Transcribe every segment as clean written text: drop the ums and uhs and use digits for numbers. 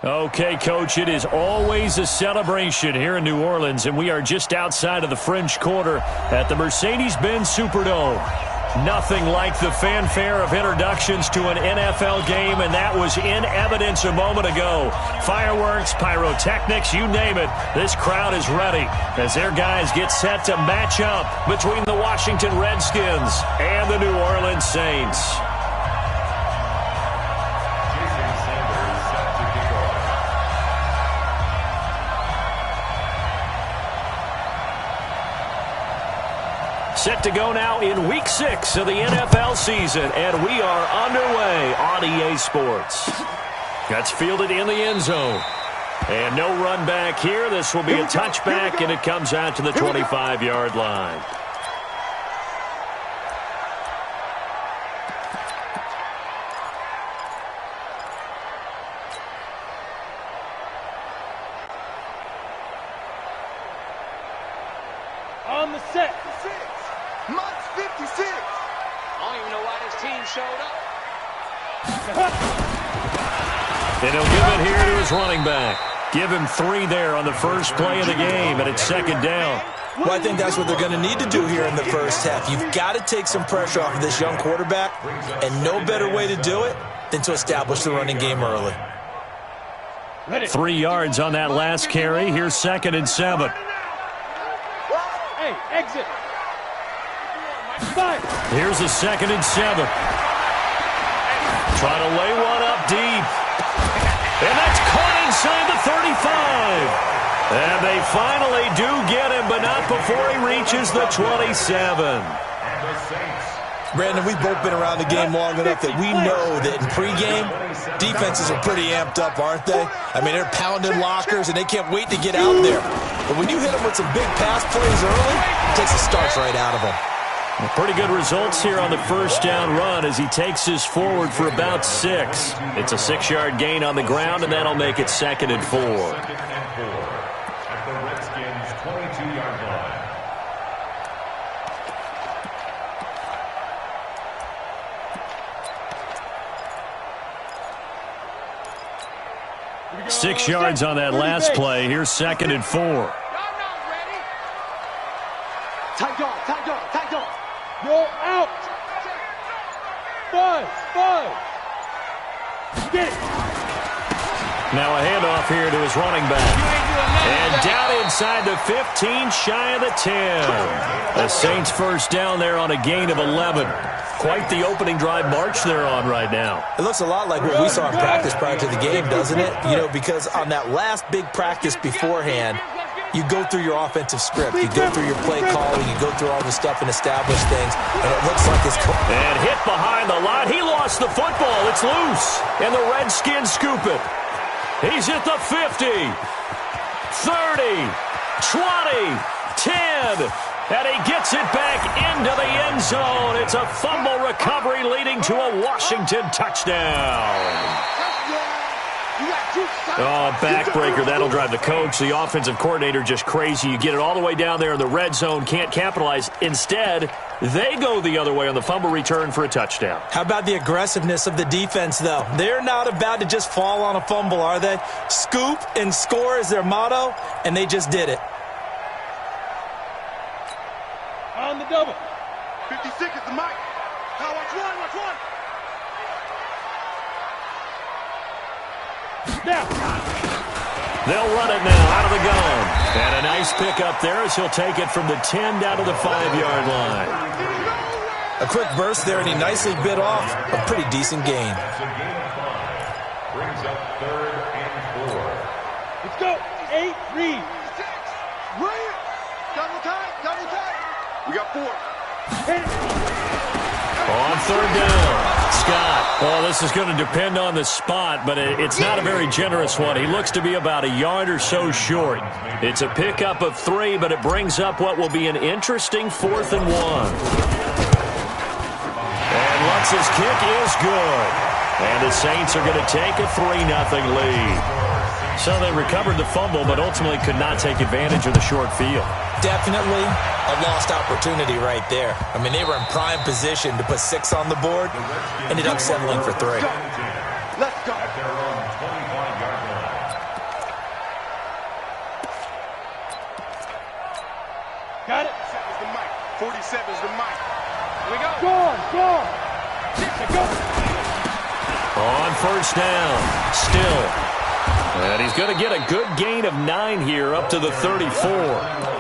Okay, Coach, it is always a celebration here in New Orleans, and we are just outside of the French Quarter at the Mercedes-Benz Superdome. Nothing like the fanfare of introductions to an NFL game, and that was in evidence a moment ago. Fireworks, pyrotechnics, you name it. This crowd is ready as their guys get set to match up between the Washington Redskins and the New Orleans Saints. Set to go now in Week 6 of the NFL season, and we are underway on EA Sports. That's fielded in the end zone. And no run back here. This will be a touchback, and it comes out to the 25-yard line. On the set. Mike's 56. I don't even know why this team showed up. And he'll give it here to his running back. Give him 3 there on the first play of the game, and it's second down. Well, I think that's what they're going to need to do here in the first half. You've got to take some pressure off of this young quarterback, and no better way to do it than to establish the running game early. 3 yards on that last carry. Here's 2nd and 7. Hey, exit. Here's a 2nd and 7. Trying to lay one up deep. And that's caught inside the 35. And they finally do get him, but not before he reaches the 27. Brandon, we've both been around the game long enough that we know that in pregame, defenses are pretty amped up, aren't they? I mean, they're pounding lockers, and they can't wait to get out there. But when you hit them with some big pass plays early, it takes the starch right out of them. Well, pretty good results here on the first down run as he takes this forward for about 6. It's a 6-yard gain on the ground, and that'll make it 2nd and 4. At the Redskins' 22-yard line. 6 yards on that last play. Here's 2nd and 4. Tight dog, tight dog, tight dog. Roll out. Buzz. Get it. Now a handoff here to his running back. And down inside the 15, shy of the 10. The Saints first down there on a gain of 11. Quite the opening drive march they're on right now. It looks a lot like what we saw in practice prior to the game, doesn't it? You know, because on that last big practice beforehand, you go through your offensive script. You go through your play calling. You go through all the stuff and establish things. And it looks like it's... And hit behind the line. He lost the football. It's loose. And the Redskins scoop it. He's at the 50, 30, 20, 10. And he gets it back into the end zone. It's a fumble recovery leading to a Washington touchdown. Oh, backbreaker. That'll drive the coach, the offensive coordinator, just crazy. You get it all the way down there in the red zone, can't capitalize. Instead, they go the other way on the fumble return for a touchdown. How about the aggressiveness of the defense, though? They're not about to just fall on a fumble, are they? Scoop and score is their motto, and they just did it. On the double. 50 seconds to Mike. Now watch one. Now. They'll run it now out of the gun. And a nice pickup there as he'll take it from the 10 down to the 5-yard line. A quick burst there, and he nicely bit off a pretty decent gain. Brings up 3rd and 4. Let's go. 8, read. 6. Read. Double tight. We got 4. On 3rd down. Scott. Well, this is going to depend on the spot, but it's not a very generous one. He looks to be about a yard or so short. It's a pickup of 3, but it brings up what will be an interesting 4th and 1. And Lutz's kick is good. And the Saints are going to take a 3-0 lead. So they recovered the fumble, but ultimately could not take advantage of the short field. Definitely a lost opportunity right there. I mean, they were in prime position to put 6 on the board. Ended up settling for 3. Let's go. At their own 25-yard line. Mike. Here we go. Go. On first down, still. And he's going to get a good gain of 9 here up to the 34.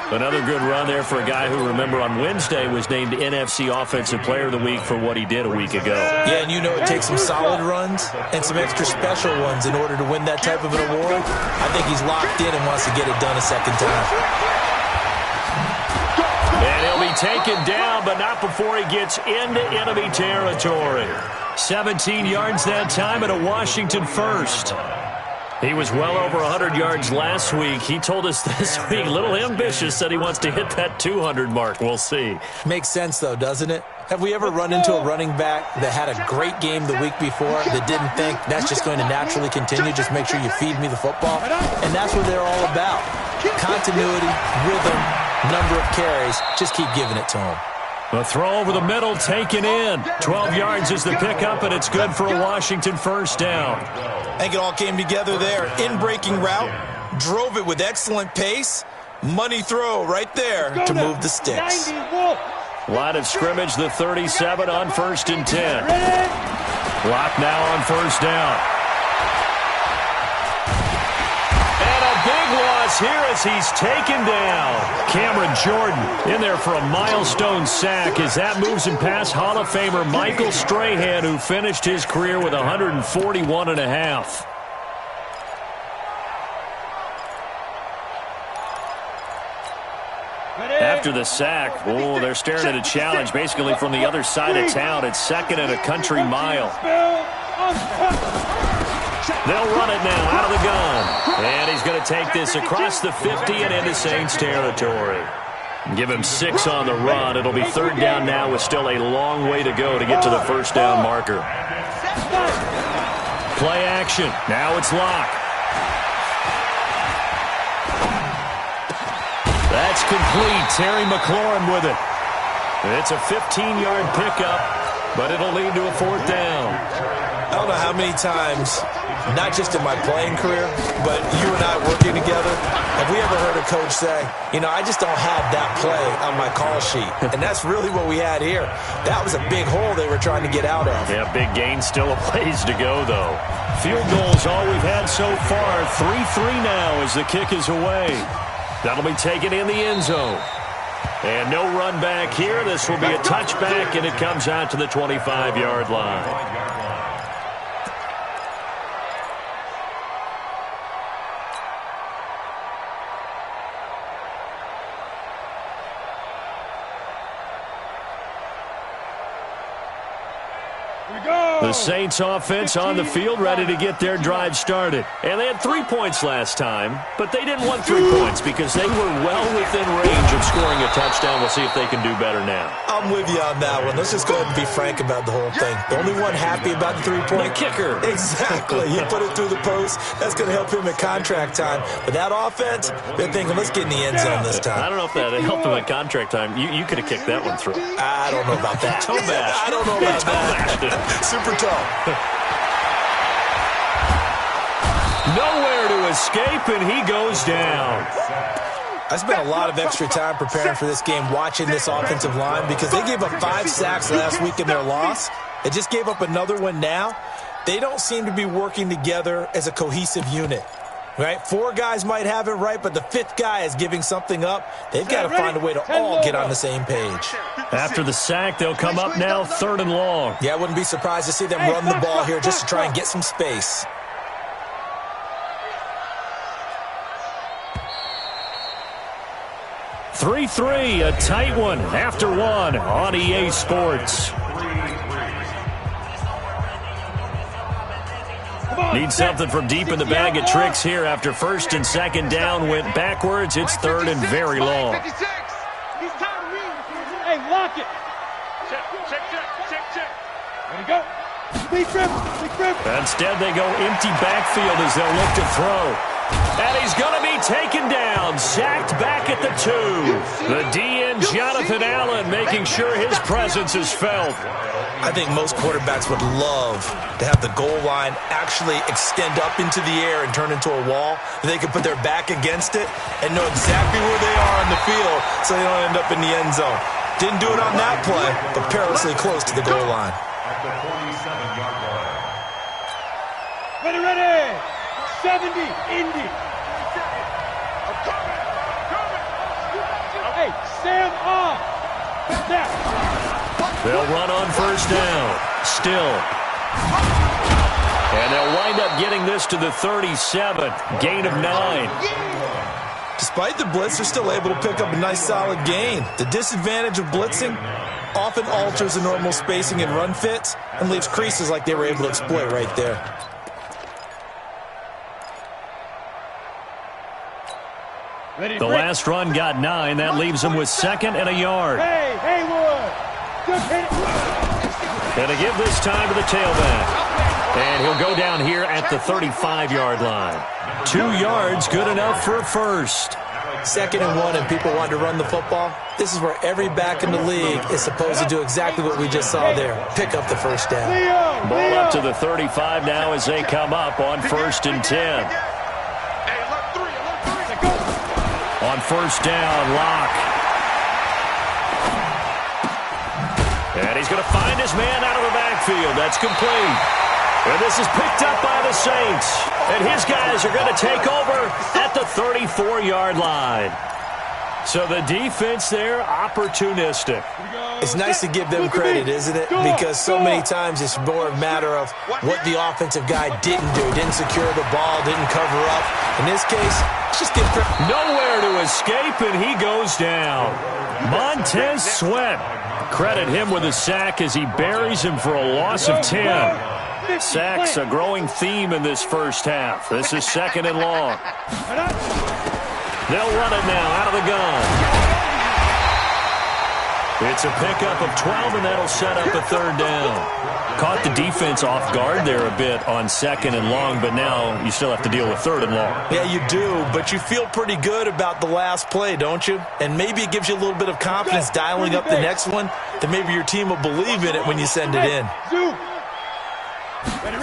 Another good run there for a guy who, remember, on Wednesday was named NFC Offensive Player of the Week for what he did a week ago. Yeah, and you know it takes some solid runs and some extra special ones in order to win that type of an award. I think he's locked in and wants to get it done a second time. And he'll be taken down, but not before he gets into enemy territory. 17 yards that time and a Washington first. He was well over 100 yards last week. He told us this week, a little ambitious, said he wants to hit that 200 mark. We'll see. Makes sense, though, doesn't it? Have we ever run into a running back that had a great game the week before that didn't think that's just going to naturally continue, just make sure you feed me the football? And that's what they're all about. Continuity, rhythm, number of carries. Just keep giving it to him. A throw over the middle, taken in. 12 yards is the pickup, and it's good for a Washington first down. I think it all came together there. In-breaking route, drove it with excellent pace. Money throw right there to move the sticks. Line of scrimmage, the 37 on first and 10. Lock now on first down. And a big loss here as he's taken down. Cameron Jordan in there for a milestone sack as that moves him past Hall of Famer Michael Strahan, who finished his career with 141.5. After the sack, they're staring at a challenge basically from the other side of town. It's second and a country mile. They'll run it now out of the gun. And he's going to take this across the 50 and into Saints territory. Give him 6 on the run. It'll be third down now with still a long way to go to get to the first down marker. Play action. Now it's Locke. That's complete. Terry McLaurin with it. It's a 15-yard pickup, but it'll lead to a fourth down. I don't know how many times, not just in my playing career, but you and I working together, have we ever heard a coach say, I just don't have that play on my call sheet. And that's really what we had here. That was a big hole they were trying to get out of. Yeah, big gain, still a ways to go, though. Field goals all we've had so far. 3-3 now as the kick is away. That'll be taken in the end zone. And no run back here. This will be a touchback, and it comes out to the 25-yard line. The Saints offense on the field, ready to get their drive started. And they had 3 points last time, but they didn't want 3 points because they were well within range of scoring a touchdown. We'll see if they can do better now. I'm with you on that one. Let's just go ahead and be frank about the whole thing. The only one happy about the 3-point? The kicker. Exactly. He put it through the post. That's going to help him at contract time. But that offense, they're thinking, let's get in the end zone this time. I don't know if that helped him at contract time. You could have kicked that one through. I don't know about that. Toe bash. I don't know about that. Super toe. Nowhere to escape, and he goes down. I spent a lot of extra time preparing for this game, watching this offensive line, because they gave up 5 sacks last week in their loss. They just gave up another one now. They don't seem to be working together as a cohesive unit. Right? 4 guys might have it right, but the 5th guy is giving something up. They've got to find a way to all get on the same page. After the sack, they'll come up now 3rd and long. Yeah, I wouldn't be surprised to see them run the ball here just to try and get some space. (3-3), a tight one after one on EA Sports. Need something from deep in the bag of tricks here after first and second down went backwards. It's 3rd and very long. Hey, lock it. Check. There you go. Big grip. Instead, they go empty backfield as they'll look to throw. And he's going to be taken down, sacked back at the 2. The DN, Jonathan Allen, making sure his presence is felt. I think most quarterbacks would love to have the goal line actually extend up into the air and turn into a wall. They can put their back against it and know exactly where they are on the field so they don't end up in the end zone. Didn't do it on that play, but perilously close to the goal line. At the 47-yard line. Ready. 70, Indy. Hey, Sam off. Snap. They'll run on first down. Still. And they'll wind up getting this to the 37. Gain of 9. Despite the blitz, they're still able to pick up a nice solid gain. The disadvantage of blitzing often alters the normal spacing and run fits and leaves creases like they were able to exploit right there. The last run got 9. That leaves them with 2nd and a yard. Hey, Haywood. Just hit it. And they give this time to the tailback. And he'll go down here at the 35-yard line. 2 yards, good enough for a first. 2nd and 1 and people want to run the football. This is where every back in the league is supposed to do exactly what we just saw there. Pick up the first down. Ball up to the 35 now as they come up on 1st and 10. On first down, Locke. And he's going to find his man out of the backfield. That's complete. And this is picked up by the Saints. And his guys are going to take over at the 34-yard line. So the defense there, opportunistic. It's nice to give them credit, isn't it? Because so many times it's more a matter of what the offensive guy didn't do. Didn't secure the ball, didn't cover up. In this case, let's just give credit. Nowhere to escape, and he goes down. Montez Sweat. Credit him with a sack as he buries him for a loss of 10. Sacks a growing theme in this first half. This is 2nd and long. They'll run it now out of the gun. It's a pickup of 12, and that'll set up a 3rd down. Caught the defense off guard there a bit on 2nd and long, but now you still have to deal with 3rd and long. Yeah, you do, but you feel pretty good about the last play, don't you? And maybe it gives you a little bit of confidence dialing up the next one that maybe your team will believe in it when you send it in. Ready.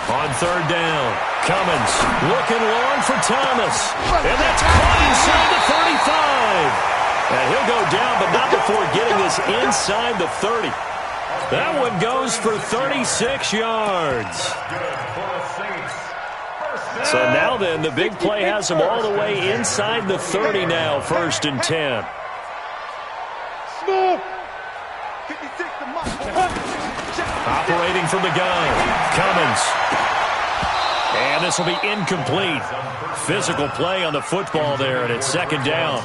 On 3rd down, Cummins looking long for Thomas. And that's caught inside the 35. And he'll go down, but not before getting this inside the 30. That one goes for 36 yards. So now then, the big play has them all the way inside the 30 now, 1st and 10. Operating from the gun, Cummins. And this will be incomplete. Physical play on the football there, and it's 2nd down.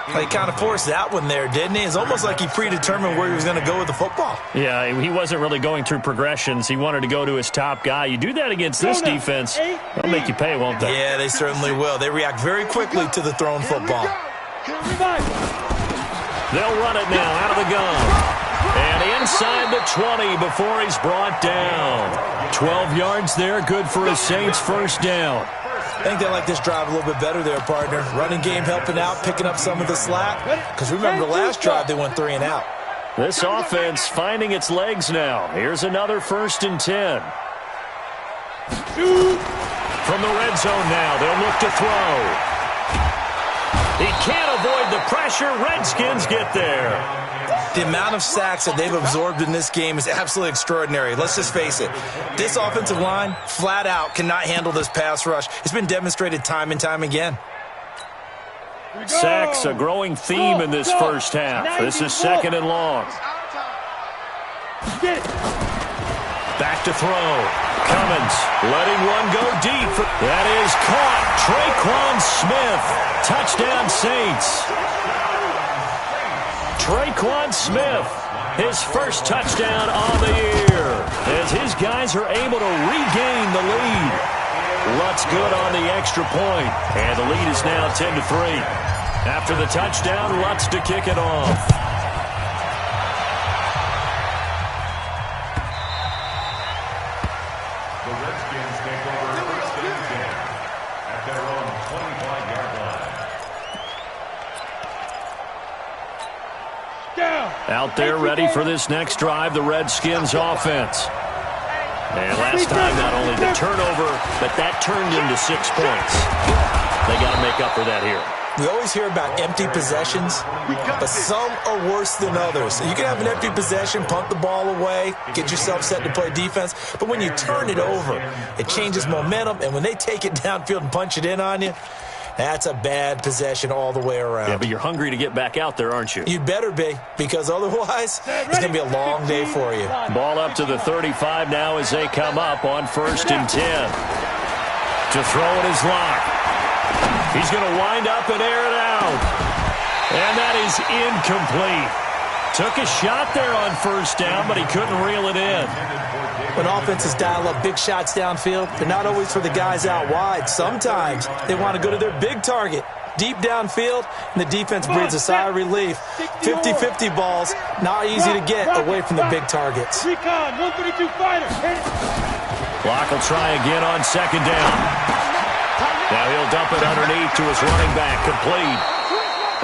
He kind of forced that one there, didn't he? It's almost like he predetermined where he was going to go with the football. Yeah, he wasn't really going through progressions. He wanted to go to his top guy. You do that against this defense, they'll make you pay, won't they? Yeah, they certainly will. They react very quickly to the thrown football. They'll run it now out of the gun. And inside the 20 before he's brought down. 12 yards there, good for a Saints 1st down. I think they like this drive a little bit better there, partner. Running game helping out, picking up some of the slack. Because remember, the last drive they went 3 and out. This offense finding its legs now. Here's another 1st and 10. From the red zone now, they'll look to throw. He can't avoid the pressure. Redskins get there. The amount of sacks that they've absorbed in this game is absolutely extraordinary. Let's just face it. This offensive line, flat out, cannot handle this pass rush. It's been demonstrated time and time again. Sacks a growing theme in this first half. This is 2nd and long. Back to throw. Cummins letting one go deep. That is caught. Traquan Smith. Touchdown Saints. Traquan Smith, his first touchdown on the year, as his guys are able to regain the lead. Lutz good on the extra point, and the lead is now 10-3. After the touchdown, Lutz to kick it off. The Redskins take over 1st and 10 at their own 25-yard line. Out there ready for this next drive, the Redskins offense. And last time, not only the turnover, but that turned into 6 points. They got to make up for that here. We always hear about empty possessions, but some are worse than others. You can have an empty possession, punt the ball away, get yourself set to play defense, but when you turn it over, it changes momentum, and when they take it downfield and punch it in on you, that's a bad possession all the way around. Yeah, but you're hungry to get back out there, aren't you? You better be, because otherwise, it's going to be a long day for you. Ball up to the 35 now as they come up on 1st and 10. To throw it is Locke. He's going to wind up and air it out. And that is incomplete. Took a shot there on 1st down, but he couldn't reel it in. When offenses dial up big shots downfield, they're not always for the guys out wide. Sometimes they want to go to their big target, deep downfield, and the defense breathes a sigh of relief. 50-50 balls, not easy to get away from the big targets. Recon, 132 fighter. Locke will try again on 2nd down. Now he'll dump it underneath to his running back, complete.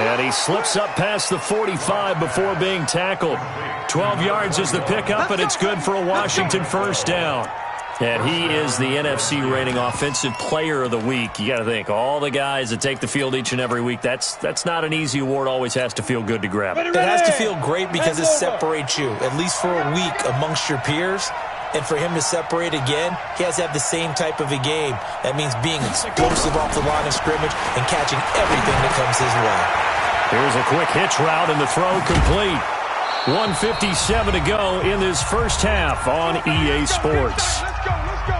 And he slips up past the 45 before being tackled. 12 yards is the pickup, and it's good for a Washington 1st down. And he is the NFC rating Offensive Player of the Week. You got to think, all the guys that take the field each and every week, that's not an easy award. Always has to feel good to grab it. It has to feel great because it separates you, at least for a week, amongst your peers. And for him to separate again, he has to have the same type of a game. That means being explosive off the line of scrimmage and catching everything that comes his way. Here's a quick hitch route, and the throw complete. 1:57 to go in this first half on EA Sports. Let's go.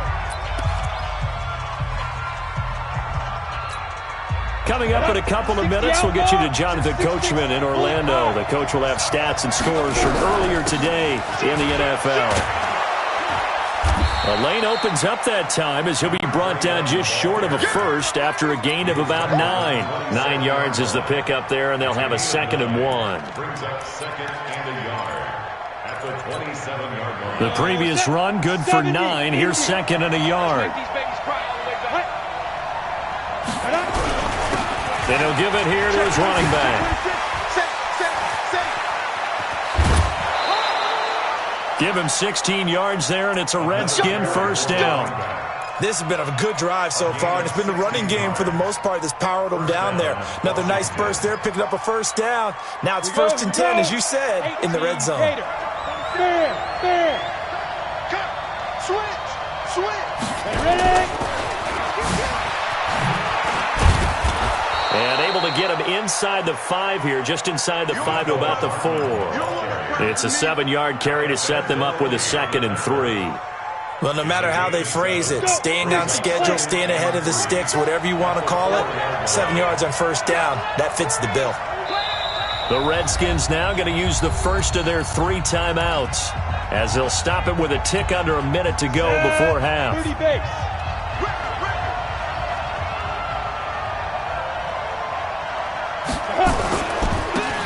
Coming up in a couple of minutes, we'll get you to Jonathan Coachman in Orlando. The coach will have stats and scores from earlier today in the NFL. A lane opens up that time as he'll be brought down just short of a first after a gain of about 9. 9 yards is the pickup there, and they'll have a 2nd and 1. Brings up 2nd and a yard at the 27-yard line. The previous run, good for 9. Here's 2nd and a yard. Then he'll give it here to his running back. Give him 16 yards there, and it's a Redskin 1st down. This has been a good drive so far, and it's been the running game for the most part that's powered them down there. Another nice burst there, picking up a 1st down. Now it's 1st and 10, as you said, in the red zone. And able to get him inside the 5 here, just inside the 5 to about the 4. It's a 7-yard carry to set them up with a 2nd and 3. Well, no matter how they phrase it, staying on schedule, staying ahead of the sticks, whatever you want to call it, 7 yards on 1st down, that fits the bill. The Redskins now going to use the first of their 3 timeouts as they'll stop it with a tick under a minute to go before half.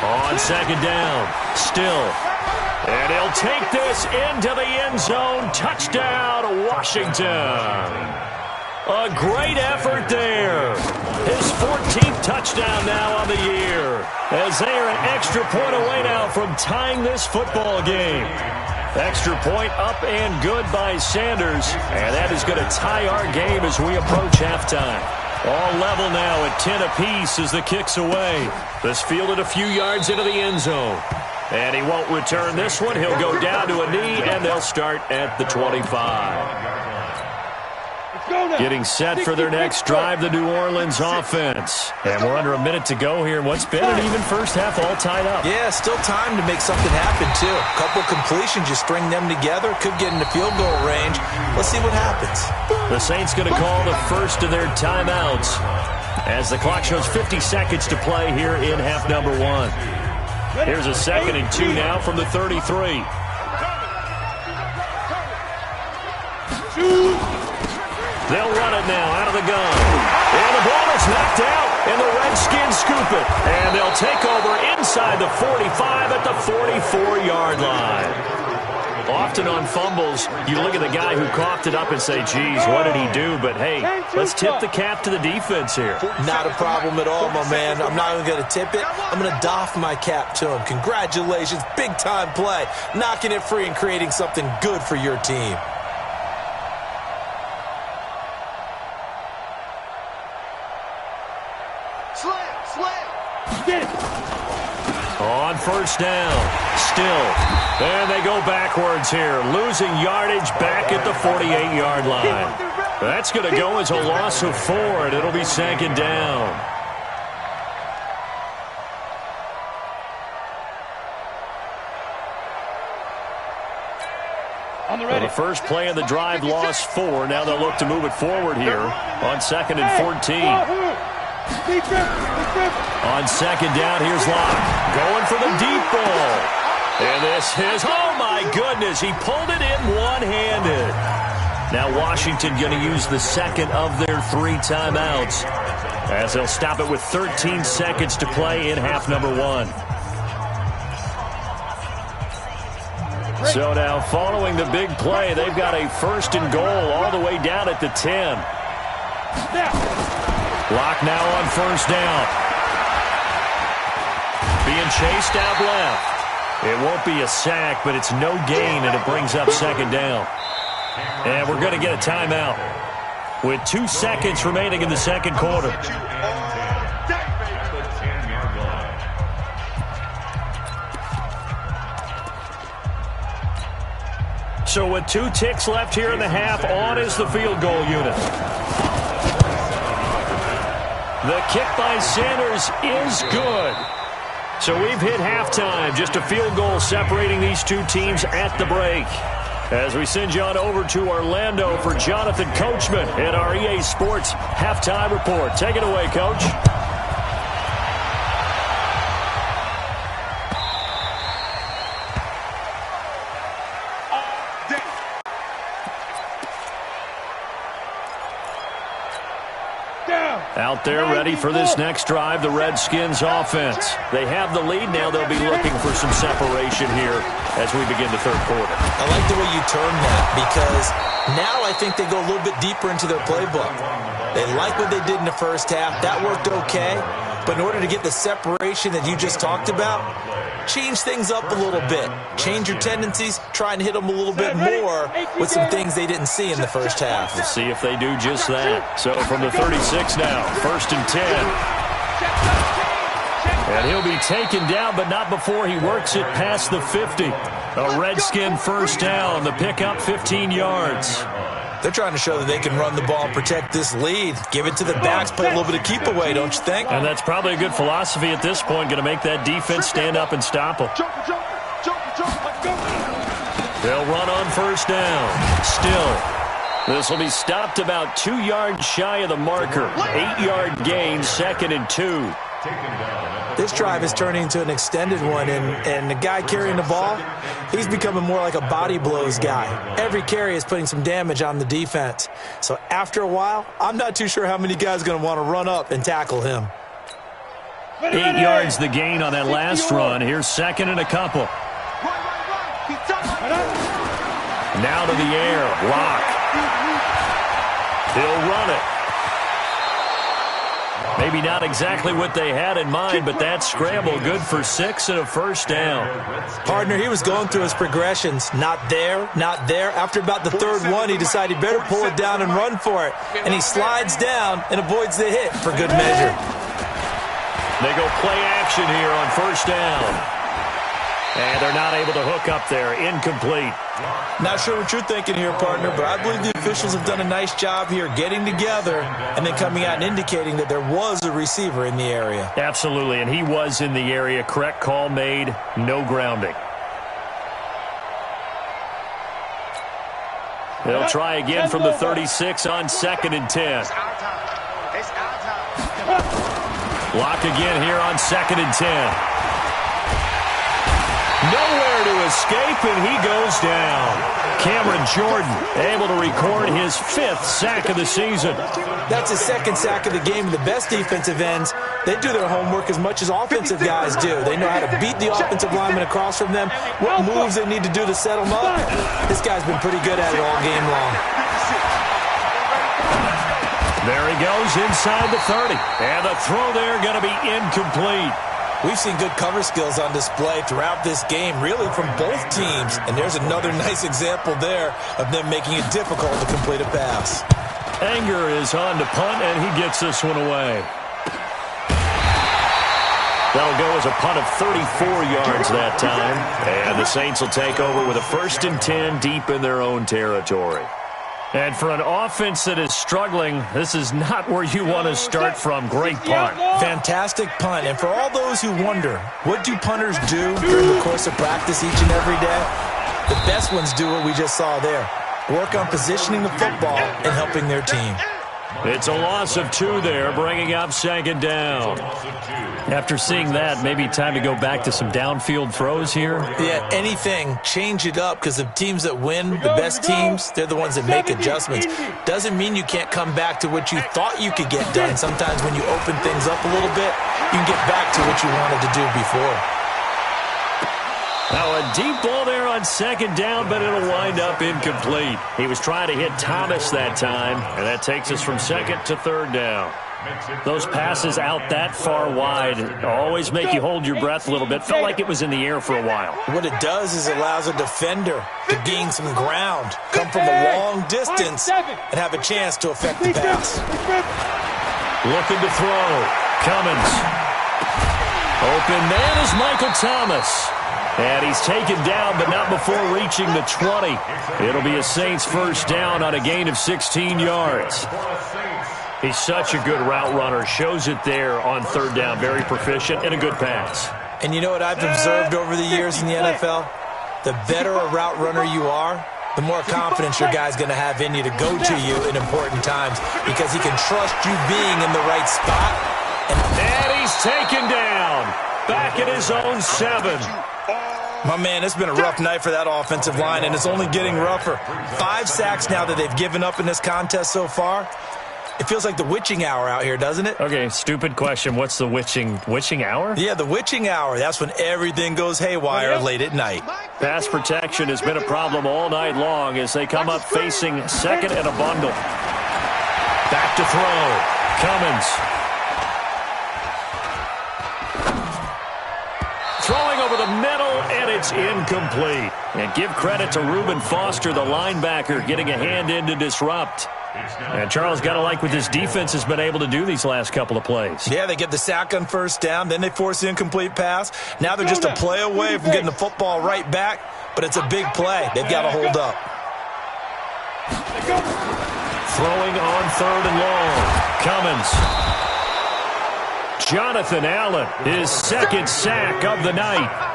On 2nd down, still. And he'll take this into the end zone. Touchdown, Washington. A great effort there. His 14th touchdown now on the year, as they are an extra point away now from tying this football game. Extra point up and good by Sanders, and that is going to tie our game as we approach halftime. All level now at 10 apiece as the kick's away. This fielded a few yards into the end zone. And he won't return this one. He'll go down to a knee, and they'll start at the 25. Getting set for their next drive, the New Orleans offense. And we're under a minute to go here. What's been an even first half, all tied up. Yeah, still time to make something happen, too. A couple completions, you string them together, could get into field goal range. Let's see what happens. The Saints going to call the first of their timeouts as the clock shows 50 seconds to play here in half number 1. Here's a 2nd and 2 now from the 33. They'll run it now out of the gun. And the ball is knocked out, and the Redskins scoop it. And they'll take over inside the 45 at the 44-yard line. Often on fumbles, you look at the guy who coughed it up and say, geez, what did he do? But, hey, let's tip the cap to the defense here. Not a problem at all, my man. I'm not even going to tip it. I'm going to doff my cap to him. Congratulations, big-time play. Knocking it free and creating something good for your team. Slam, first down. Still. And they go backwards here. Losing yardage back at the 48-yard line. That's going to go as a loss of 4, and it'll be second down. Well, the first play of the drive lost 4. Now they'll look to move it forward here on 2nd and 14. On second down, here's Locke. Going for the deep ball. And this is, oh my goodness, he pulled it in one-handed. Now Washington going to use the second of their 3 timeouts as they'll stop it with 13 seconds to play in half number 1. So now following the big play, they've got a 1st and goal all the way down at the 10. Locke now on first down. Being chased out left. It won't be a sack, but it's no gain, and it brings up second down. And we're going to get a timeout with 2 seconds remaining in the second quarter. So with 2 ticks left here in the half, on is the field goal unit. The kick by Sanders is good. So we've hit halftime. Just a field goal separating these 2 teams at the break. As we send you on over to Orlando for Jonathan Coachman at our EA Sports Halftime Report. Take it away, Coach. Out there ready for this next drive, the Redskins offense. They have the lead. Now they'll be looking for some separation here as we begin the third quarter. I like the way you term that because now I think they go a little bit deeper into their playbook. They like what they did in the first half. That worked okay. But in order to get the separation that you just talked about, change things up a little bit. Change your tendencies. Try and hit them a little bit more with some things they didn't see in the first half. We'll see if they do just that. So from the 36 now, 1st and 10. And he'll be taken down, but not before he works it past the 50. A Redskin first down. The pickup 15 yards. They're trying to show that they can run the ball, protect this lead, give it to the backs, play a little bit of keep away, don't you think? And that's probably a good philosophy at this point, going to make that defense stand up and stop them. They'll run on first down. Still, this will be stopped about 2 yards shy of the marker. 8-yard gain, 2nd and 2. This drive is turning into an extended one, and the guy carrying the ball, he's becoming more like a body blows guy. Every carry is putting some damage on the defense. So after a while, I'm not too sure how many guys are going to want to run up and tackle him. 8 yards the gain on that last run. Here's 2nd and a couple. Now to the air. Locke. He'll run it. Maybe not exactly what they had in mind, but that scramble good for 6 and a first down. Partner, he was going through his progressions. Not there, not there. After about the 3rd one, he decided he better pull it down and run for it. And he slides down and avoids the hit for good measure. They go play action here on first down. And they're not able to hook up there. Incomplete. Not sure what you're thinking here, partner, but I believe the officials have done a nice job here getting together and then coming out and indicating that there was a receiver in the area. Absolutely, and he was in the area. Correct call made. No grounding. They'll try again from the 36 on 2nd and 10. Lock again here on 2nd and 10. Nowhere to escape, and he goes down. Cameron Jordan able to record his 5th sack of the season. That's his 2nd sack of the game. The best defensive ends, they do their homework as much as offensive guys do. They know how to beat the offensive lineman across from them, what moves they need to do to set them up. This guy's been pretty good at it all game long. There he goes inside the 30. And the throw there going to be incomplete. We've seen good cover skills on display throughout this game, really from both teams. And there's another nice example there of them making it difficult to complete a pass. Anger is on to punt, and he gets this one away. That'll go as a punt of 34 yards that time. And the Saints will take over with a 1st and 10 deep in their own territory. And for an offense that is struggling, this is not where you want to start from. Great punt. Fantastic punt. And for all those who wonder, what do punters do during the course of practice each and every day? The best ones do what we just saw there. Work on positioning the football and helping their team. It's a loss of 2 there, bringing up 2nd down. After seeing that, maybe time to go back to some downfield throws here. Yeah, anything. Change it up, because the teams that win, the best teams, they're the ones that make adjustments. Doesn't mean you can't come back to what you thought you could get done. Sometimes when you open things up a little bit, you can get back to what you wanted to do before. Now a deep ball there on 2nd down, but it'll wind up incomplete. He was trying to hit Thomas that time, and that takes us from 2nd to 3rd down. Those passes out that far wide always make you hold your breath a little bit. Felt like it was in the air for a while. What it does is it allows a defender to gain some ground, come from a long distance, and have a chance to affect the pass. Looking to throw. Cummins. Open man is Michael Thomas. And he's taken down, but not before reaching the 20. It'll be a Saints 1st down on a gain of 16 yards. He's such a good route runner. Shows it there on 3rd down. Very proficient and a good pass. And you know what I've observed over the years in the NFL? The better a route runner you are, the more confidence your guy's going to have in you to go to you in important times, because he can trust you being in the right spot. And he's taken down. Back at his own 7. My man, it's been a rough night for that offensive line, and it's only getting rougher. 5 sacks now that they've given up in this contest so far. It feels like the witching hour out here, doesn't it? Okay, stupid question. What's the witching hour? Yeah, the witching hour. That's when everything goes haywire late at night. Pass protection has been a problem all night long as they come up facing 2nd and a bundle. Back to throw. Cummins. Throwing over the middle, and it's incomplete. And give credit to Reuben Foster, the linebacker, getting a hand in to disrupt. And Charles, got to like what this defense has been able to do these last couple of plays. Yeah, they get the sack on 1st down, then they force the incomplete pass. Now they're just a play away from getting the football right back, but it's a big play. They've got to hold up. Throwing on 3rd and long. Cummins. Jonathan Allen, his 2nd sack of the night.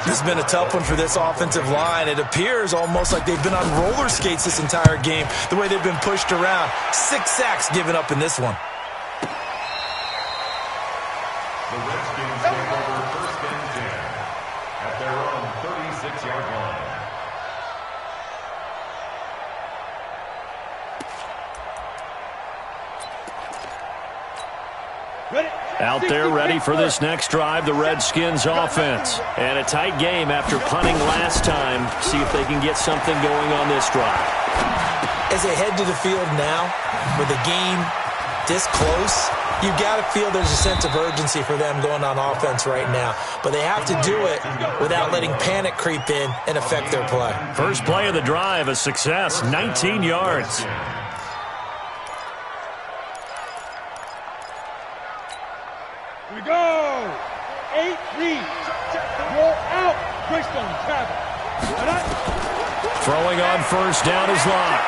This has been a tough one for this offensive line. It appears almost like they've been on roller skates this entire game, the way they've been pushed around. 6 sacks given up in this one. The Redskins take over 1st and 10 at their own 36-yard line. Out there ready for this next drive, the Redskins offense. And a tight game after punting last time. See if they can get something going on this drive. As they head to the field now, with the game this close, you've got to feel there's a sense of urgency for them going on offense right now. But they have to do it without letting panic creep in and affect their play. First play of the drive, a success, 19 yards. We go. 8 lead. Roll out. Greystone travel. Throwing on 1st down is Locke.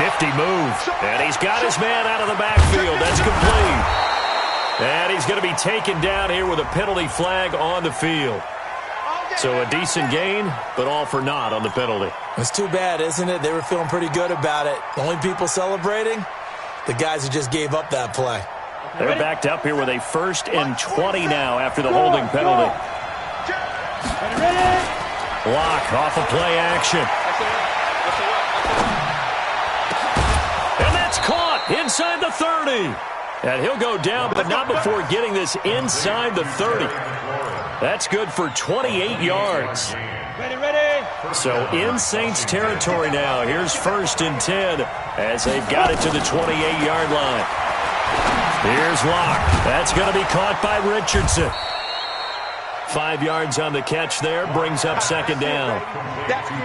Nifty move. And he's got his man out of the backfield. That's complete. And he's going to be taken down here with a penalty flag on the field. So a decent gain, but all for naught on the penalty. It's too bad, isn't it? They were feeling pretty good about it. The only people celebrating, the guys who just gave up that play. They're backed up here with a 1st and 20 now after the holding penalty. Block off of play action. And that's caught inside the 30. And he'll go down, but not before getting this inside the 30. That's good for 28 yards. So in Saints territory now. Here's 1st and 10 as they've got it to the 28-yard line. Here's Locke. That's going to be caught by Richardson. 5 yards on the catch there, brings up second down.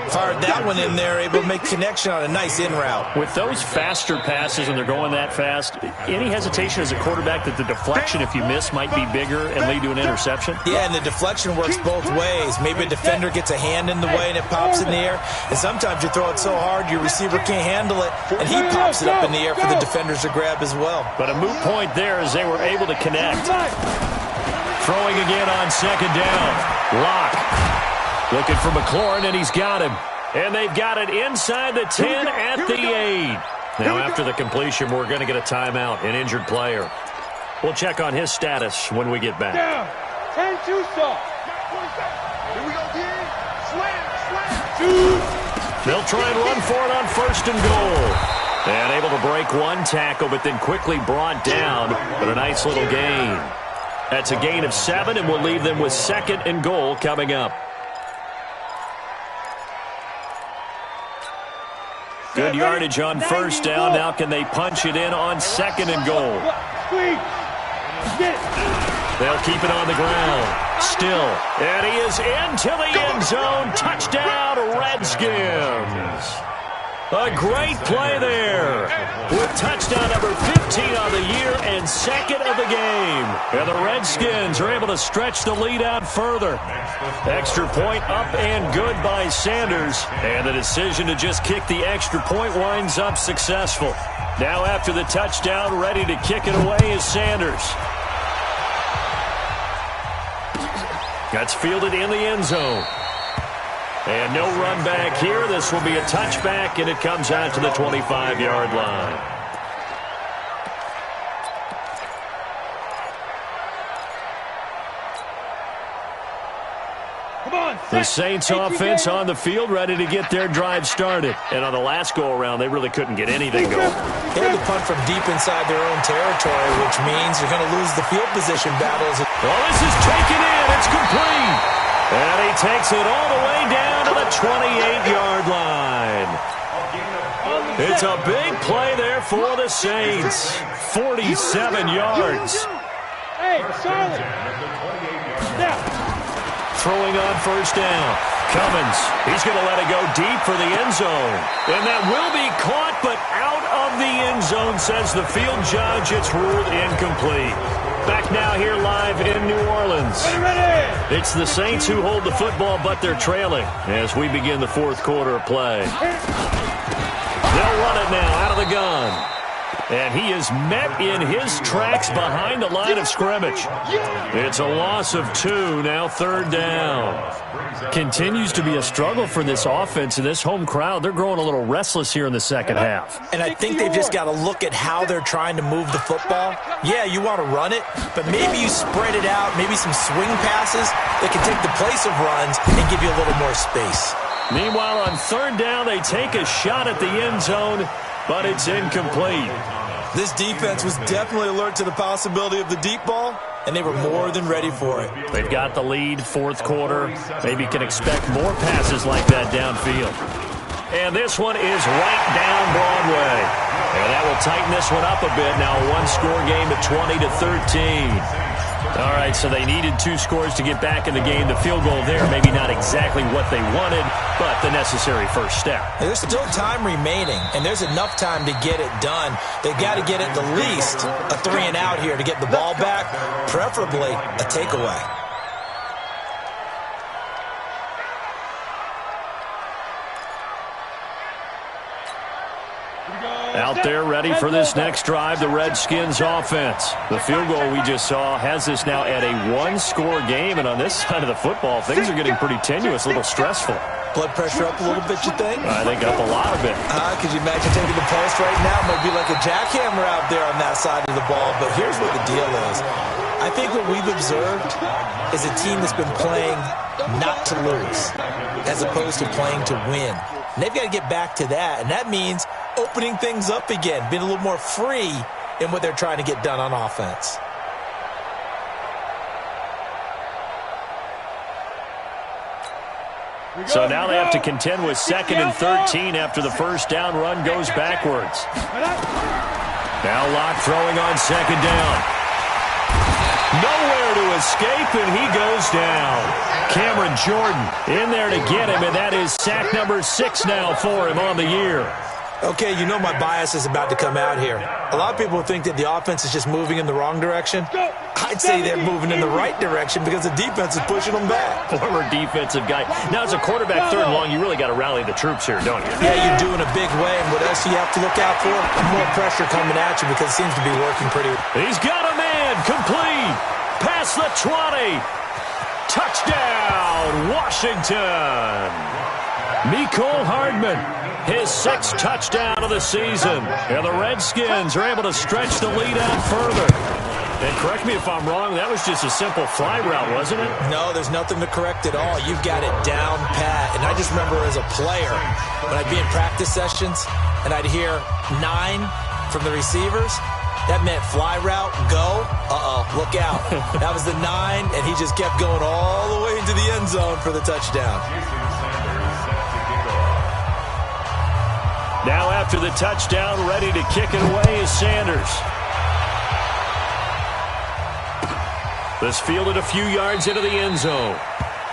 Fired that one in there, able to make connection on a nice in route. With those faster passes when they're going that fast, any hesitation as a quarterback that the deflection, if you miss, might be bigger and lead to an interception? Yeah, and the deflection works both ways. Maybe a defender gets a hand in the way and it pops in the air. And sometimes you throw it so hard your receiver can't handle it, and he pops it up in the air for the defenders to grab as well. But a moot point there as they were able to connect. Throwing again on second down. Locke looking for McLaurin, and he's got him. And they've got it inside the 10 at the 8. Now after the completion, we're going to get a timeout, an injured player. We'll check on his status when we get back. 10-2 stop. Here we go, D. Slam. They'll try and run for it on first and goal. And able to break one tackle, but then quickly brought down. But a nice little gain. That's a gain of 7, and we'll leave them with second and goal coming up. Good yardage on first down. Now can they punch it in on second and goal? They'll keep it on the ground. Still. And he is into the end zone. Touchdown, Redskins. A great play there with touchdown number 15 on the year and second of the game. And the Redskins are able to stretch the lead out further. Extra point up and good by Sanders. And the decision to just kick the extra point winds up successful. Now after the touchdown, ready to kick it away is Sanders. That's fielded in the end zone. And no run back here. This will be a touchback, and it comes out to the 25-yard line. The Saints offense on the field, ready to get their drive started. And on the last go-around, they really couldn't get anything going. They had to punt from deep inside their own territory, which means you're going to lose the field position battles. Well, this is taken in. It's complete. And he takes it all the way down to the 28-yard line. It's a big play there for the Saints. 47 yards. Hey, Charlotte. Throwing on first down. Cummins, he's going to let it go deep for the end zone. And that will be caught, but out of the end zone, says the field judge. It's ruled incomplete. Back now here live in New Orleans. It's the Saints who hold the football, but they're trailing as we begin the fourth quarter of play. They'll run it now out of the gun. And he is met in his tracks behind the line of scrimmage. It's a loss of 2, now third down. Continues to be a struggle for this offense and this home crowd. They're growing a little restless here in the second half. And I think they've just got to look at how they're trying to move the football. Yeah, you want to run it, but maybe you spread it out, maybe some swing passes that can take the place of runs and give you a little more space. Meanwhile, on third down, they take a shot at the end zone, but it's incomplete. This defense was definitely alert to the possibility of the deep ball, and they were more than ready for it. They've got the lead, fourth quarter. Maybe can expect more passes like that downfield. And this one is right down Broadway. And that will tighten this one up a bit. Now a one-score game at 20-13. All right, so they needed 2 scores to get back in the game. The field goal there, maybe not exactly what they wanted, but the necessary first step. There's still time remaining, and there's enough time to get it done. They've got to get at the least a 3-and-out here to get the ball back, preferably a takeaway. Out there ready for this next drive, the Redskins offense. The field goal we just saw has this now at a one-score game, and on this side of the football, things are getting pretty tenuous, a little stressful. Blood pressure up a little bit, you think? I think up a lot of it. Could you imagine taking the pulse right now? It might be like a jackhammer out there on that side of the ball, but here's what the deal is. I think what we've observed is a team that's been playing not to lose as opposed to playing to win. And they've got to get back to that, and that means opening things up again, being a little more free in what they're trying to get done on offense. So now they have to contend with 2nd and 13 after the first down run goes backwards. Now Locke throwing on second down. Nowhere to escape, and he goes down. Cameron Jordan in there to get him, and that is sack number 6 now for him on the year. Okay, you know my bias is about to come out here. A lot of people think that the offense is just moving in the wrong direction. I'd say they're moving in the right direction because the defense is pushing them back. Former defensive guy. Now, as a quarterback, 3rd and long, you really got to rally the troops here, don't you? Yeah, you do in a big way. And what else do you have to look out for? More pressure coming at you because it seems to be working pretty well. He's got a man. Complete. Past the 20. Touchdown, Washington. Mecole Hardman. His 6th touchdown of the season. And the Redskins are able to stretch the lead out further. And correct me if I'm wrong, that was just a simple fly route, wasn't it? No, there's nothing to correct at all. You've got it down pat. And I just remember as a player, when I'd be in practice sessions and I'd hear 9 from the receivers, that meant fly route, go, look out. That was the 9, and he just kept going all the way into the end zone for the touchdown. Now after the touchdown, ready to kick it away is Sanders. This fielded a few yards into the end zone.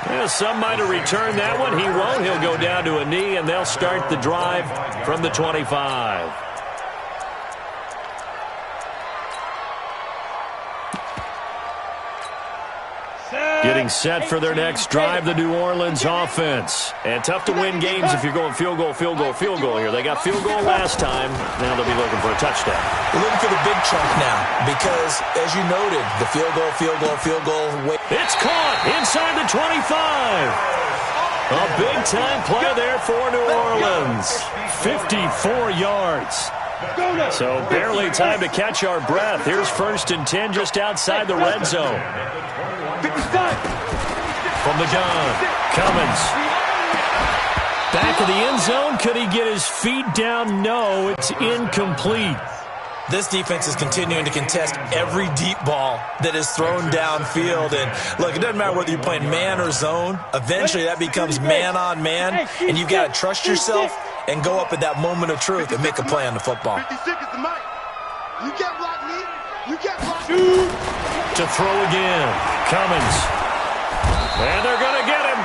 Well, some might have returned that one. He won't. He'll go down to a knee, and they'll start the drive from the 25. Getting set for their next drive, the New Orleans offense. And tough to win games if you're going field goal, field goal, field goal here. They got field goal last time. Now they'll be looking for a touchdown. We're looking for the big chunk now because, as you noted, the field goal, field goal, field goal. It's caught inside the 25. A big-time play there for New Orleans. 54 yards. So barely time to catch our breath. Here's 1st and 10 just outside the red zone. From the gun, Cummins. Back of the end zone. Could he get his feet down? No, it's incomplete. This defense is continuing to contest every deep ball that is thrown downfield. And, look, it doesn't matter whether you're playing man or zone. Eventually that becomes man on man, and you've got to trust yourself and go up at that moment of truth and make a play on the football. 50 seconds to Mike. You can't block me. You can't block me. To throw again. Cummins. And they're going to get him.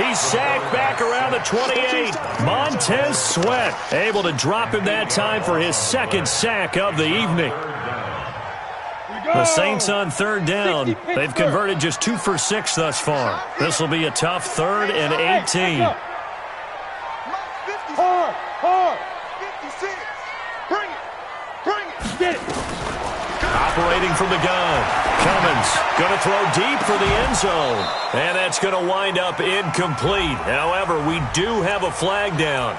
He's sacked back around the 28. Montez Sweat able to drop him that time for his 2nd sack of the evening. The Saints on 3rd down. They've converted just 2 for 6 thus far. This will be a tough 3rd and 18. Hard. 56. Bring it. Get it. Operating from the gun. Cummins going to throw deep for the end zone. And that's going to wind up incomplete. However, we do have a flag down.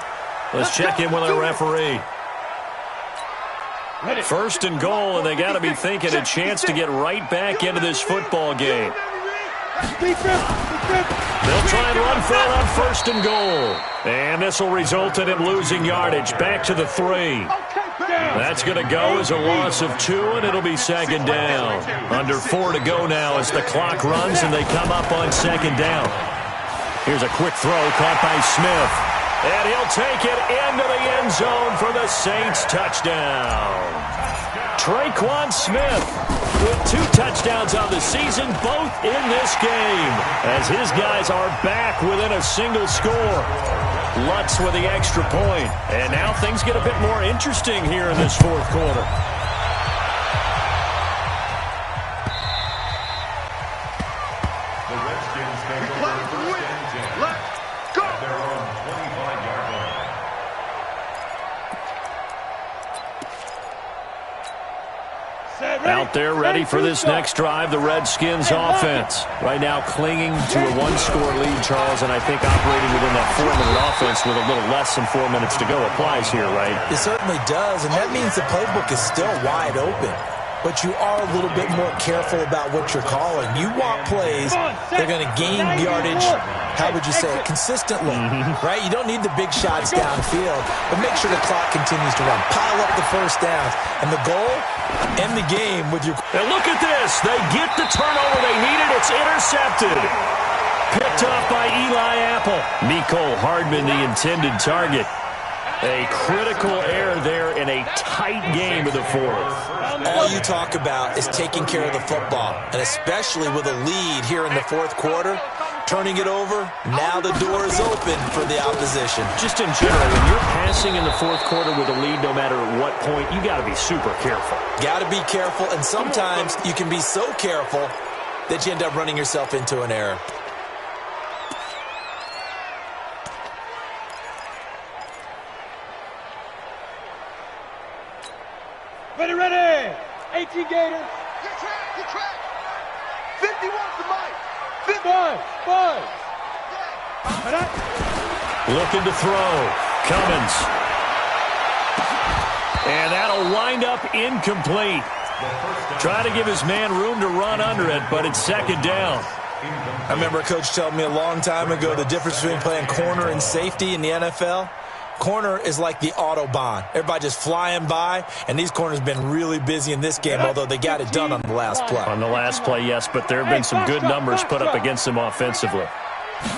Let's check in with our referee. 1st and goal, and they got to be thinking a chance to get right back into this football game. They'll try and run for it on 1st and goal. And this will result in him losing yardage. Back to the 3. That's going to go as a loss of 2, and it'll be 2nd down. Under 4 to go now as the clock runs, and they come up on 2nd down. Here's a quick throw caught by Smith. And he'll take it into the end zone for the Saints touchdown. Traquan Smith with 2 touchdowns on the season, both in this game, as his guys are back within a single score. Lutz with the extra point. And now things get a bit more interesting here in this 4th quarter. The Redskins take over 1st and 10. Let's go! At their own 25-yard line. Out there ready for this next drive, the Redskins offense. Right now clinging to a 1-score lead, Charles, and I think operating within that 4-minute offense with a little less than 4 minutes to go applies here, right? It certainly does, and that means the playbook is still wide open. But you are a little bit more careful about what you're calling. You want plays that are going to gain yardage, how would you say it, consistently, right? You don't need the big shots downfield, but make sure the clock continues to run. Pile up the 1st downs, and the goal, end the game with your... And look at this. They get the turnover they needed. It's intercepted. Picked off by Eli Apple. Mecole Hardman, the intended target. A critical error there in a tight game of the fourth. All you talk about is taking care of the football, and especially with a lead here in the fourth quarter, turning it over, now the door is open for the opposition. Just in general, when you're passing in the fourth quarter with a lead, no matter at what point, you got to be super careful. Got to be careful, and sometimes you can be so careful that you end up running yourself into an error. Ready, ready! 18 Gators. Get track. 51's the mic. 5. Looking to throw. Cummins. And that'll wind up incomplete. Trying to give his man room to run under it, but it's second down. I remember a coach telling me a long time ago the difference between playing corner and safety in the NFL. Corner is like the Autobahn. Everybody just flying by, and these corners have been really busy in this game, although they got it done on the last play. On the last play, yes, but there have been some good numbers put up against them offensively.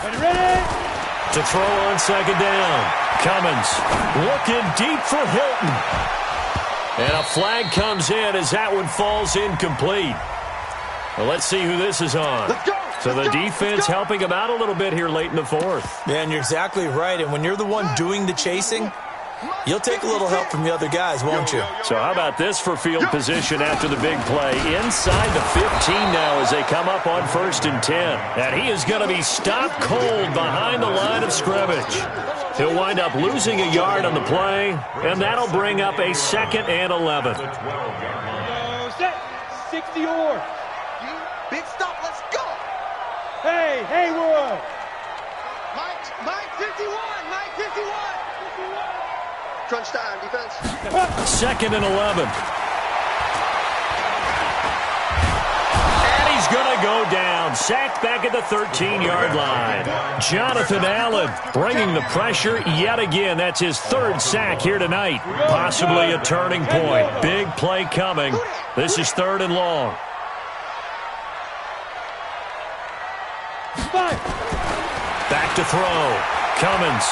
Ready? To throw on second down. Cummins looking deep for Hilton. And a flag comes in as that one falls incomplete. Well, let's see who this is on. So the defense helping him out a little bit here late in the fourth. Yeah, and you're exactly right. And when you're the one doing the chasing, you'll take a little help from the other guys, won't you? So how about this for field position after the big play? Inside the 15 now as they come up on 1st and 10. And he is going to be stopped cold behind the line of scrimmage. He'll wind up losing a yard on the play, and that'll bring up a 2nd and 11. Set. 60 or. Big stop. Let's go. Hey, Haywood. Mike 51. Mike 51. Crunch time, defense. 2nd and 11. And he's going to go down. Sacked back at the 13-yard line. Jonathan Allen bringing the pressure yet again. That's his 3rd sack here tonight. Possibly a turning point. Big play coming. This is 3rd and long. Back to throw. Cummins.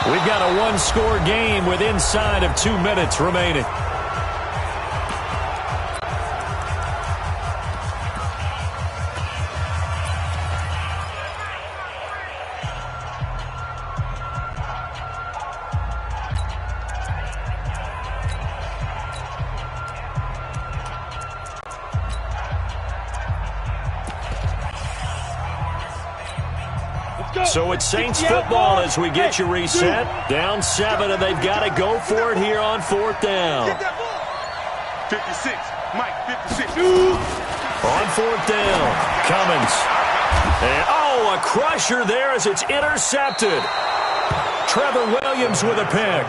We've got a one-score game with inside of 2 minutes remaining. So it's Saints football as we get you reset. Down 7, and they've got to go for it here on 4th down. 56. Mike, 56. On 4th down, Cummins. And, a crusher there as it's intercepted. Trevor Williams with a pick.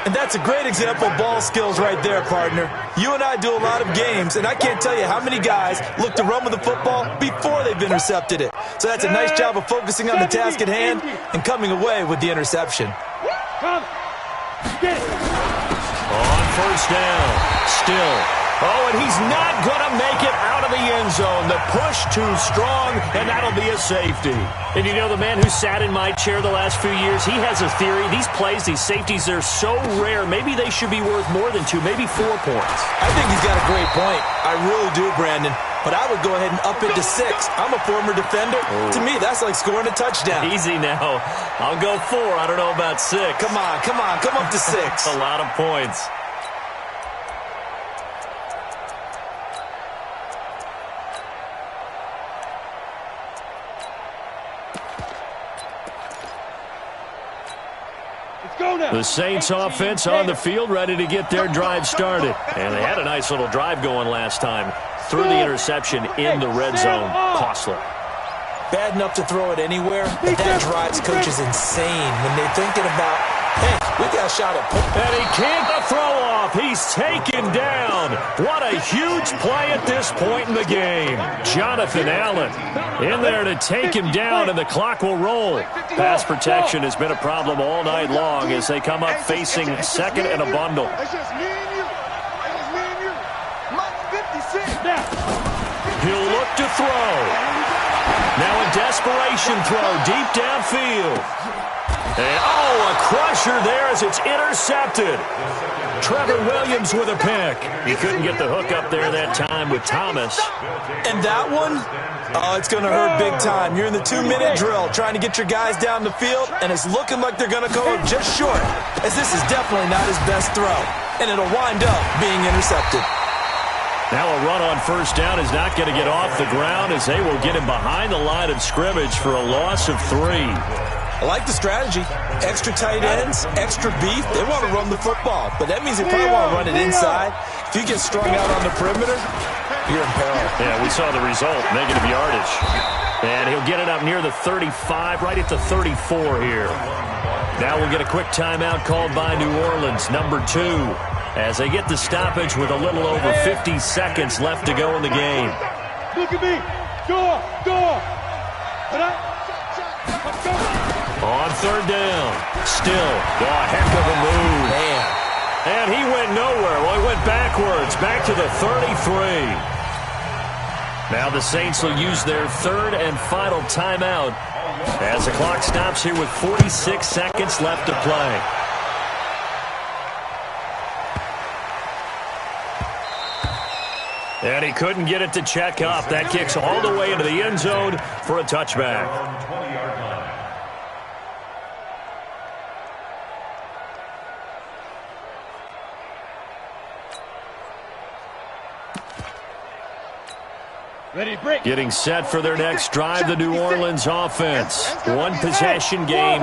And that's a great example of ball skills right there, partner. You and I do a lot of games, and I can't tell you how many guys look to run with the football before they've intercepted it. So that's a nice job of focusing on the task at hand and coming away with the interception. On 1st down, still. Oh, and he's not going to make it out of the end zone. The push too strong, and that'll be a safety. And you know, the man who sat in my chair the last few years, he has a theory. These plays, these safeties, they're so rare. Maybe they should be worth more than 2, maybe 4 points. I think he's got a great point. I really do, Brandon. But I would go ahead and up it to 6. I'm a former defender. Oh. To me, that's like scoring a touchdown. Easy now. I'll go 4. I don't know about 6. Come on. Come up to 6. A lot of points. The Saints offense on the field, ready to get their drive started. And they had a nice little drive going last time. Threw the interception in the red zone. Costly. Bad enough to throw it anywhere, but that drives coaches insane when they're thinking about, hey, we got a shot at point. And he can't throw off. He's taken down. What a huge play at this point in the game. Jonathan Allen in there to take him down, and the clock will roll. Pass protection has been a problem all night long as they come up facing 2nd and a bundle. It's just me and you. It's me and you. Mike 56. He'll look to throw. Now a desperation throw deep downfield. And, a crusher there as it's intercepted. Trevor Williams with a pick. He couldn't get the hook up there that time with Thomas. And that one, it's going to hurt big time. You're in the 2-minute drill trying to get your guys down the field, and it's looking like they're going to go just short, as this is definitely not his best throw, and it'll wind up being intercepted. Now a run on first down is not going to get off the ground as they will get him behind the line of scrimmage for a loss of 3. I like the strategy. Extra tight ends, extra beef. They want to run the football, but that means they probably want to run it inside. If you get strung out on the perimeter, you're in peril. Yeah, we saw the result, negative yardage. And he'll get it up near the 35, right at the 34 here. Now we'll get a quick timeout called by New Orleans, number 2, as they get the stoppage with a little over 50 seconds left to go in the game. Look at me. Go. On third down, still a heck of a move. Man. And he went nowhere. Well, he went backwards, back to the 33. Now the Saints will use their third and final timeout as the clock stops here with 46 seconds left to play. And he couldn't get it to check up. That kicks all the way into the end zone for a touchback. Getting set for their next drive, the New Orleans offense. One possession game.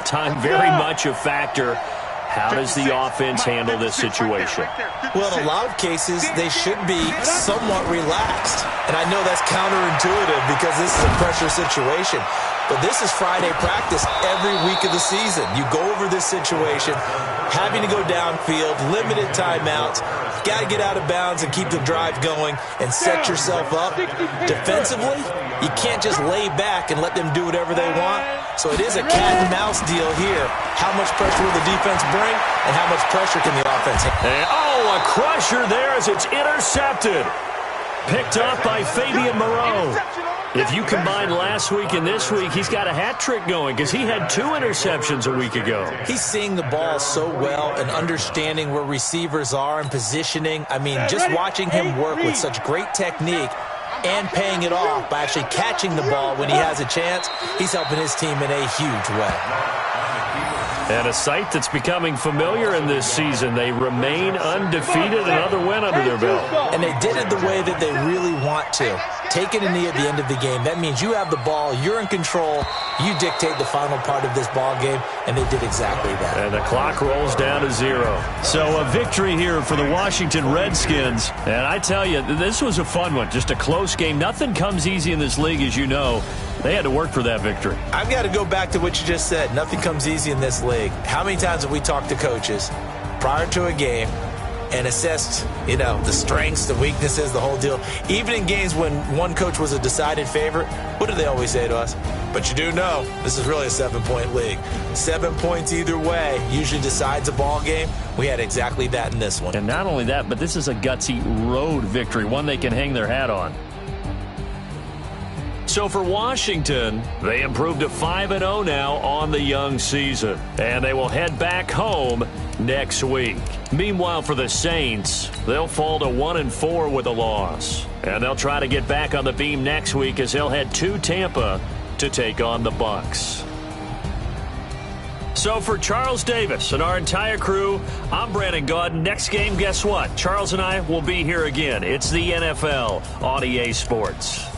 Time very much a factor. How does the offense handle this situation? Well, in a lot of cases, they should be somewhat relaxed. And I know that's counterintuitive because this is a pressure situation. But this is Friday practice every week of the season. You go over this situation, having to go downfield, limited timeouts, got to get out of bounds and keep the drive going and set yourself up. Defensively, you can't just lay back and let them do whatever they want. So it is a cat and mouse deal here. How much pressure will the defense bring and how much pressure can the offense handle? And, a crusher there as it's intercepted. Picked up by Fabian Moreau. If you combine last week and this week, he's got a hat trick going because he had 2 interceptions a week ago. He's seeing the ball so well and understanding where receivers are and positioning. I mean, just watching him work with such great technique and paying it off by actually catching the ball when he has a chance, he's helping his team in a huge way. And a sight that's becoming familiar in this season. They remain undefeated, another win under their belt. And they did it the way that they really want to. Taking a knee at the end of the game. That means you have the ball, you're in control, you dictate the final part of this ball game, and they did exactly that. And the clock rolls down to 0. So a victory here for the Washington Redskins. And I tell you, this was a fun one, just a close game. Nothing comes easy in this league, as you know. They had to work for that victory. I've got to go back to what you just said. Nothing comes easy in this league. How many times have we talked to coaches prior to a game and assessed, the strengths, the weaknesses, the whole deal? Even in games when one coach was a decided favorite, what do they always say to us? But you do know this is really a 7-point league. 7 points either way usually decides a ball game. We had exactly that in this one. And not only that, but this is a gutsy road victory, one they can hang their hat on. So for Washington, they improved to 5-0 now on the young season. And they will head back home next week. Meanwhile, for the Saints, they'll fall to 1-4 with a loss. And they'll try to get back on the beam next week as they'll head to Tampa to take on the Bucs. So for Charles Davis and our entire crew, I'm Brandon Gaudin. Next game, guess what? Charles and I will be here again. It's the NFL on EA Sports.